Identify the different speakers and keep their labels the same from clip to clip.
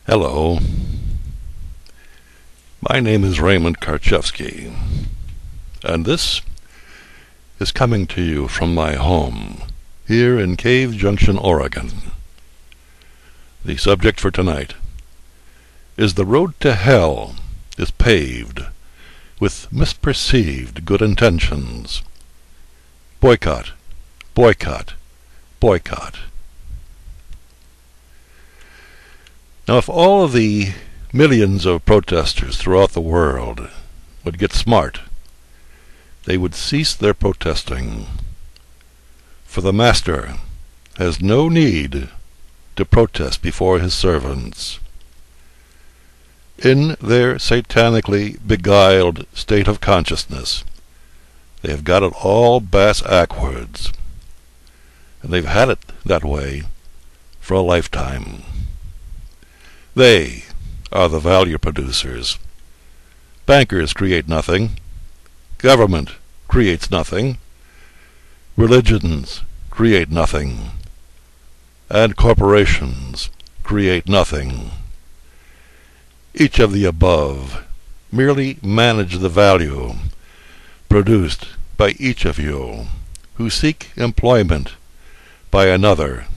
Speaker 1: Hello, my name is Raymond Karchevsky, and this is coming to you from my home here in Cave Junction, Oregon. The subject for tonight is the road to hell is paved with misperceived good intentions. Boycott, boycott, boycott. Now, if all of the millions of protesters throughout the world would get smart, they would cease their protesting. For the Master has no need to protest before his servants. In their satanically beguiled state of consciousness, they have got it all bass-ackwards, and they've had it that way for a lifetime. They are the value producers. Bankers create nothing. Government creates nothing. Religions create nothing. And corporations create nothing. Each of the above merely manage the value produced by each of you who seek employment by another,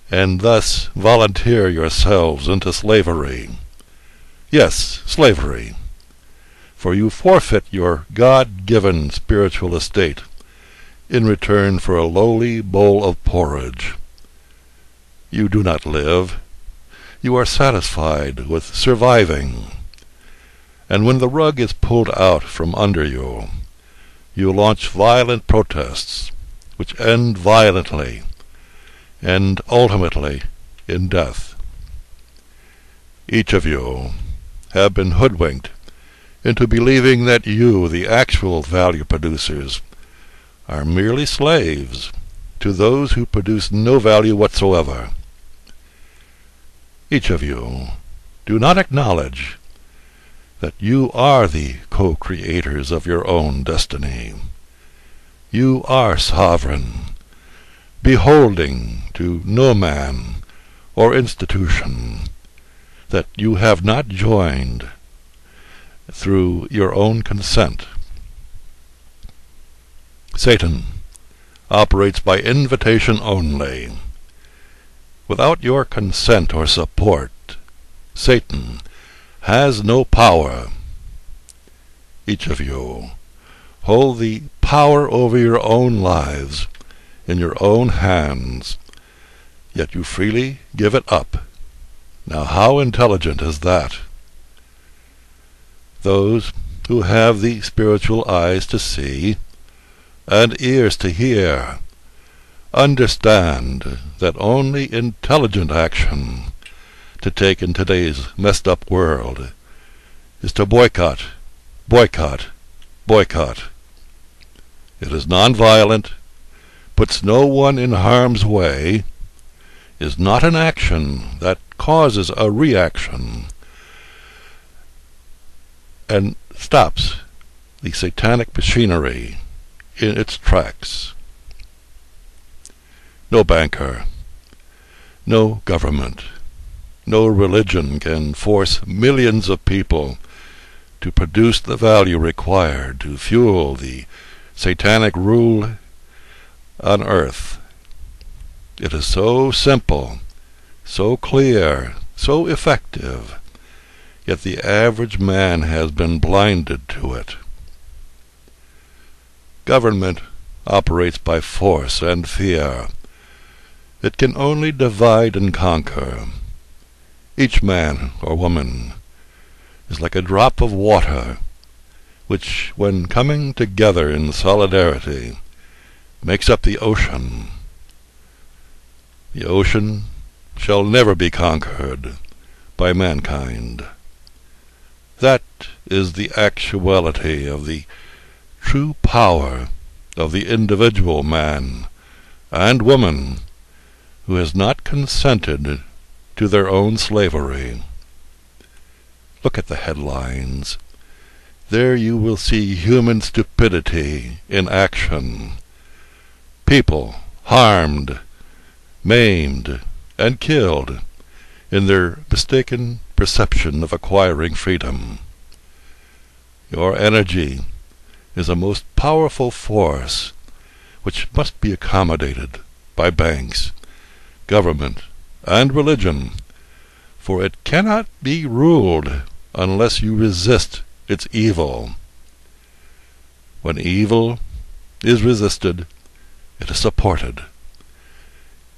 Speaker 1: and thus volunteer yourselves into slavery. Yes, slavery. For you forfeit your God-given spiritual estate in return for a lowly bowl of porridge. You do not live. You are satisfied with surviving. And when the rug is pulled out from under you, you launch violent protests, which end violently, and ultimately in death. Each of you have been hoodwinked into believing that you, the actual value producers, are merely slaves to those who produce no value whatsoever. Each of you do not acknowledge that you are the co-creators of your own destiny. You are sovereign, beholding to no man or institution that you have not joined through your own consent. Satan operates by invitation only. Without your consent or support, Satan has no power. Each of you hold the power over your own lives in your own hands, yet you freely give it up. Now how intelligent is that? Those who have the spiritual eyes to see and ears to hear understand that only intelligent action to take in today's messed up world is to boycott, boycott, boycott. It is nonviolent, puts no one in harm's way, is not an action that causes a reaction, and stops the satanic machinery in its tracks. No banker, no government, no religion can force millions of people to produce the value required to fuel the satanic rule on earth. It is so simple, so clear, so effective, yet the average man has been blinded to it. Government operates by force and fear. It can only divide and conquer. Each man or woman is like a drop of water, which, when coming together in solidarity, makes up the ocean. The ocean shall never be conquered by mankind. That is the actuality of the true power of the individual man and woman who has not consented to their own slavery. Look at the headlines. There you will see human stupidity in action. People harmed, maimed, and killed in their mistaken perception of acquiring freedom. Your energy is a most powerful force which must be accommodated by banks, government, and religion, for it cannot be ruled unless you resist its evil. When evil is resisted, it is supported.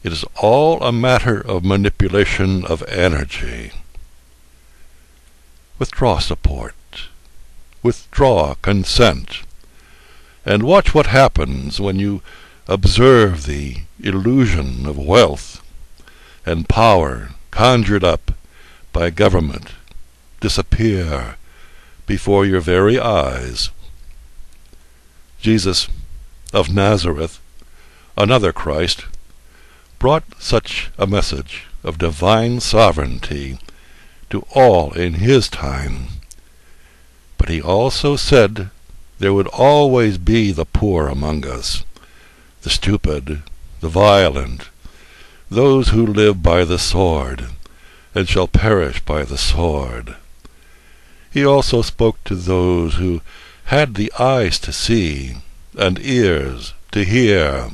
Speaker 1: It is all a matter of manipulation of energy. Withdraw support. Withdraw consent. And watch what happens when you observe the illusion of wealth and power conjured up by government disappear before your very eyes. Jesus of Nazareth, another Christ, brought such a message of divine sovereignty to all in his time. But he also said there would always be the poor among us, the stupid, the violent, those who live by the sword, and shall perish by the sword. He also spoke to those who had the eyes to see and ears to hear.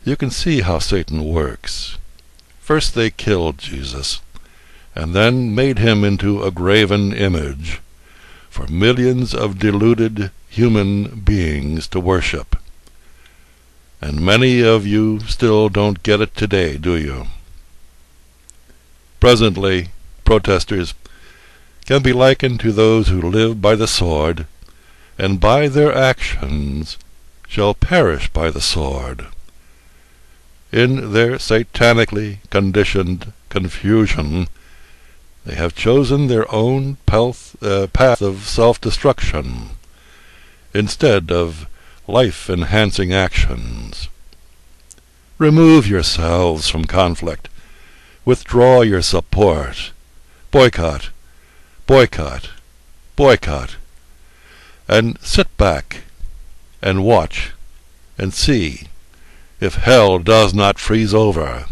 Speaker 1: You can see how Satan works. First they killed Jesus, and then made him into a graven image for millions of deluded human beings to worship. And many of you still don't get it today, do you? Presently, protesters can be likened to those who live by the sword, and by their actions shall perish by the sword. In their satanically conditioned confusion, they have chosen their own path of self-destruction instead of life-enhancing actions. Remove yourselves from conflict. Withdraw your support. Boycott, boycott, boycott. And sit back and watch and see if hell does not freeze over.